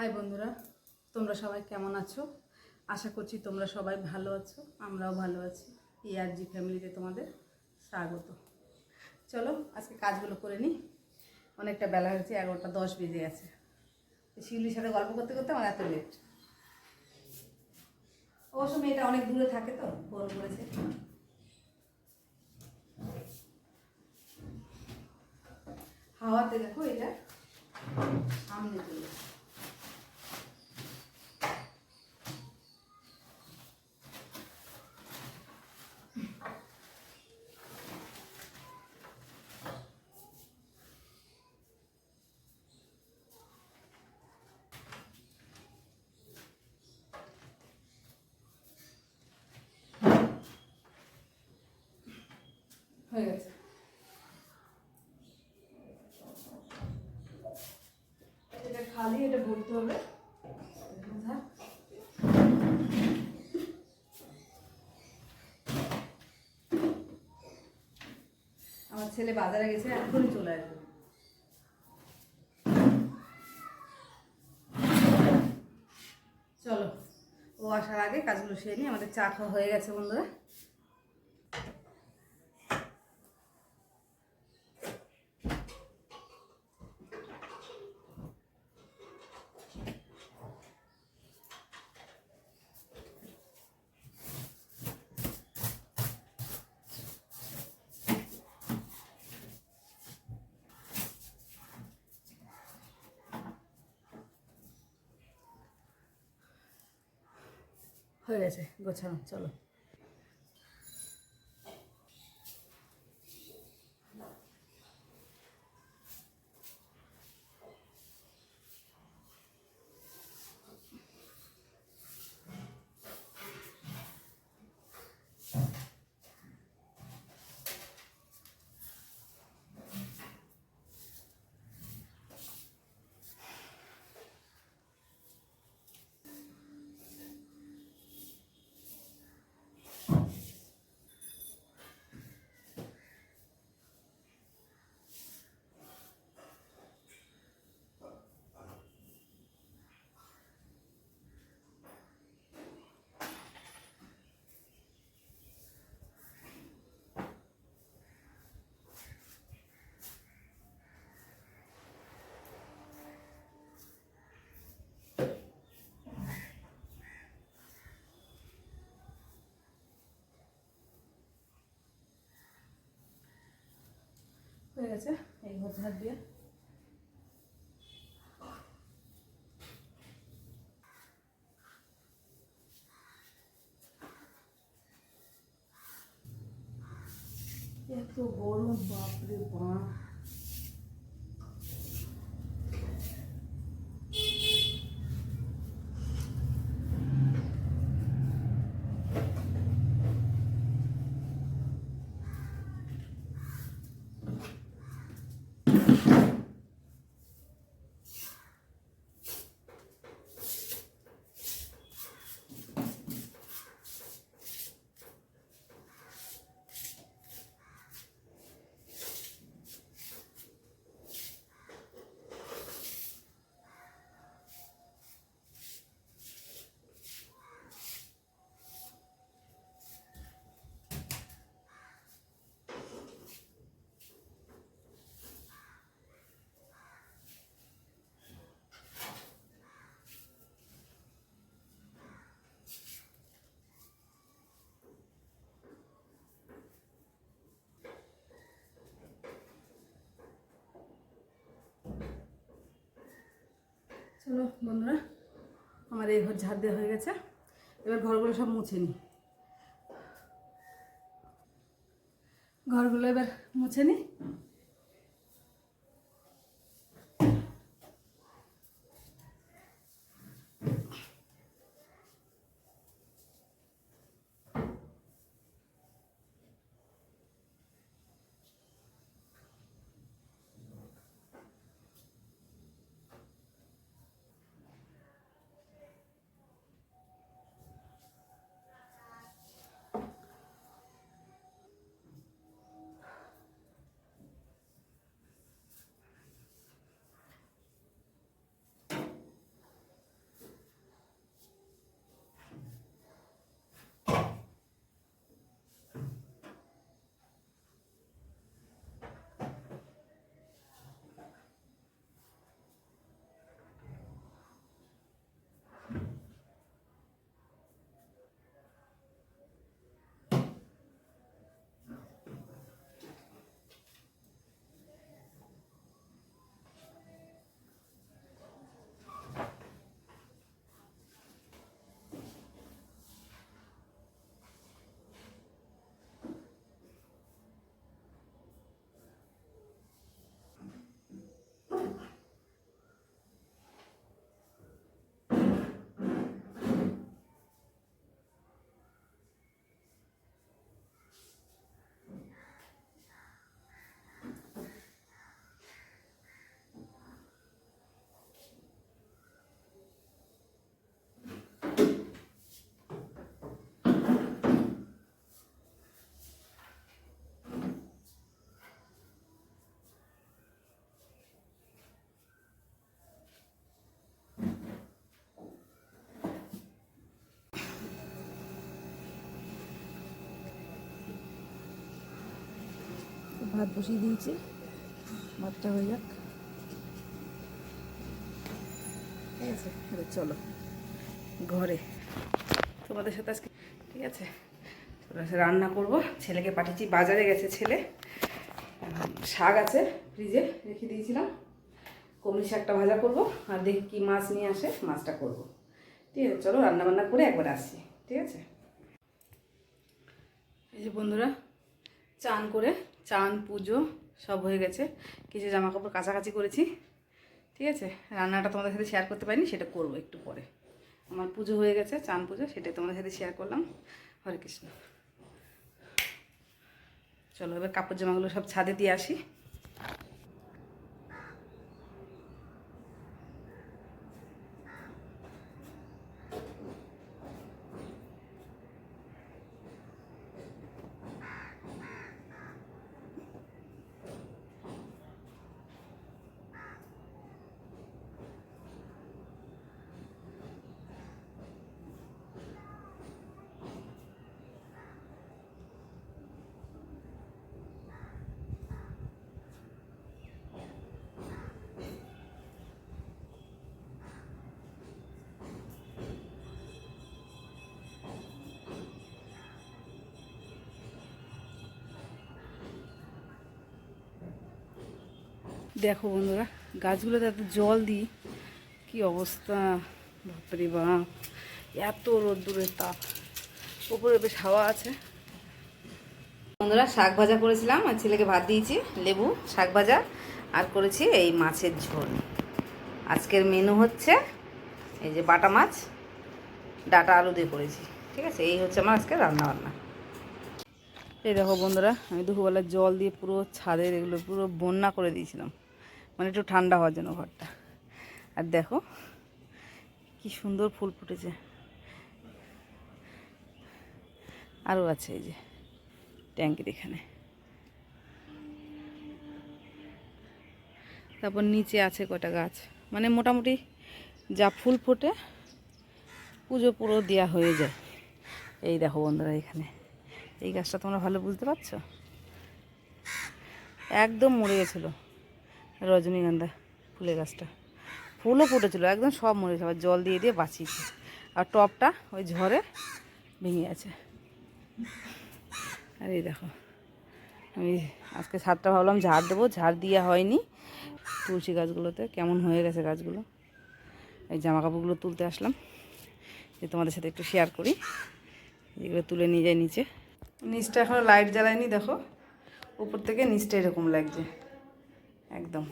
High বন্ধুরা, তোমরা সবাই কেমন আছো? আশা করছি তোমরা সবাই ভালো আছো, আমরাও ভালো আছি। ERG ফ্যামিলিতে তোমাদের স্বাগত। চলো আজকে কাজগুলো করে নিই। অনেকটা বেলা হয়েছে, 11টা 10 বেজে গেছে। শিউলির সাথে গল্প করতে করতে আমার এত লেট। অবশ্য মেয়েটা অনেক দূরে থাকে তো ফোন করেছে। হাওয়াতে দেখো এটা সামনে চলে যাচ্ছে। হয়ে গেছে। এটা খালি, এটা ভরতে হবে। আমার ছেলে বাজারে গেছে, এখনই চলে আসবে। চলো ও আসার আগে কাজগুলো সেরে নিই। আমাদের চা খাওয়া হয়ে গেছে বন্ধুরা। হয়ে গেছে গোছানো, চলো। হয়ে গেছে এই ঘর ঝাড় দিয়ে। এত গরম, বাপরে বাপ। চলো বন্ধুরা, আমার এই ঘর ঝাড় দেওয়া হয়ে গেছে। এবার ঘরগুলো সব মুছে নিই। ঘরগুলো এবার মুছে নিই। ভাত বসিয়ে দিয়েছি, ভাতটা হয়ে যাক। ঠিক আছে, এবার চলো ঘরে তোমাদের সাথে আজকে। ঠিক আছে, রান্না করব। ছেলেকে পাঠিয়েছি, বাজারে গেছে ছেলে। শাক আছে ফ্রিজে রেখে দিয়েছিলাম, কমলি শাকটা ভাজা করব, আর দেখি কি মাছ নিয়ে আসে, মাছটা করব। ঠিক আছে, চলো রান্না বান্না করে একবার আসছি। ঠিক আছে, এই যে বন্ধুরা, চান করে চান পুজো সব হয়ে গেছে, কিছু জামা কাপড় কাচাকাচি করেছি। ঠিক আছে, রান্নাটা তোমাদের সাথে শেয়ার করতে পারিনি, সেটা করবো একটু পরে। আমার পুজো হয়ে গেছে, চান পুজো, সেটাই তোমাদের সাথে শেয়ার করলাম। হরে কৃষ্ণ। চলো এবার কাপড় জামাগুলো সব ছাদে দিয়ে আসি। দেখো বন্ধুরা, গাছগুলোতে এত জল দিই, কি অবস্থা, বাপরে বাপ, এত রোদ্দুরের তাপ। উপরে বেশ হাওয়া আছে। বন্ধুরা, শাক ভাজা করেছিলাম আর ছেলেকে ভাত দিয়েছি, লেবু শাক ভাজা, আর করেছি এই মাছের ঝোল। আজকের মেনু হচ্ছে এই যে বাটা মাছ, ডাটা আলু দিয়ে করেছি। ঠিক আছে, এই হচ্ছে আমার আজকে রান্না বান্না। এই দেখো বন্ধুরা, আমি দুপুরবেলা জল দিয়ে পুরো ছাদের এগুলো পুরো বন্যা করে দিয়েছিলাম, মানে একটু ঠান্ডা হওয়ার জন্য ঘরটা। আর দেখো কি সুন্দর ফুল ফুটেছে, আরও আছে এই যে ট্যাঙ্কির এখানে। তারপর নিচে আছে কটা গাছ, মানে মোটামুটি যা ফুল ফোটে পুজো পুরো দেওয়া হয়ে যায়। এই দেখো বন্ধুরা, এখানে এই গাছটা তোমরা ভালো বুঝতে পারছো, একদম মরে গেছিলো রজনীগন্ধা ফুলের গাছটা, ফুলও ফুটেছিল, একদম সব মরে গেছে, আবার জল দিয়ে দিয়ে বাঁচিয়েছে। আর টবটা ওই ঝড়ে ভেঙে আছে। আর এই দেখো, আমি আজকে ছাদটা ভাবলাম ঝাড় দেবো, ঝাড় দেওয়া হয়নি। তুলসী গাছগুলোতে কেমন হয়ে গেছে গাছগুলো। এই জামা কাপড়গুলো তুলতে আসলাম, যে তোমাদের সাথে একটু শেয়ার করি। এগুলো তুলে নিয়ে যাই নিচে। নিচটা এখনও লাইট জ্বালায়নি, দেখো উপর থেকে নিচটা এরকম লাগছে একদম।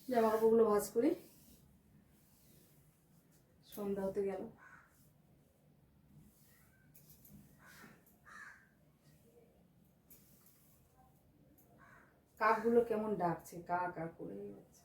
জামা কাপড়গুলো ভাঁজ করি, সন্ধ্যা হতে গেল। কাকগুলো কেমন ডাকছে, কা কা করে যাচ্ছে।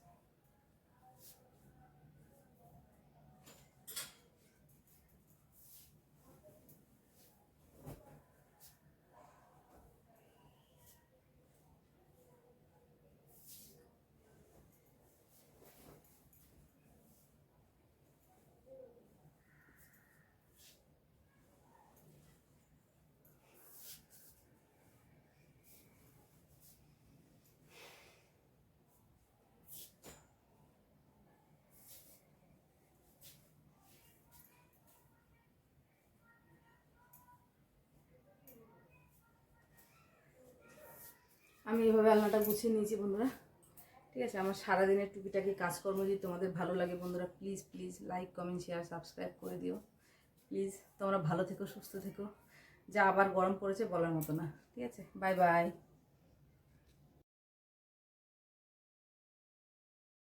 আমি এইভাবে আলনাটা গুছিয়ে নিয়েছি বন্ধুরা। ঠিক আছে, আমার সারাদিনের টুকিটাকি কাজকর্ম যদি তোমাদের ভালো লাগে বন্ধুরা, please please like comment share subscribe করে দিও প্লিজ। তোমরা ভালো থেকো, সুস্থ থেকো। যা আবার গরম পড়েছে বলার মতো না। ঠিক আছে, বাই বাই।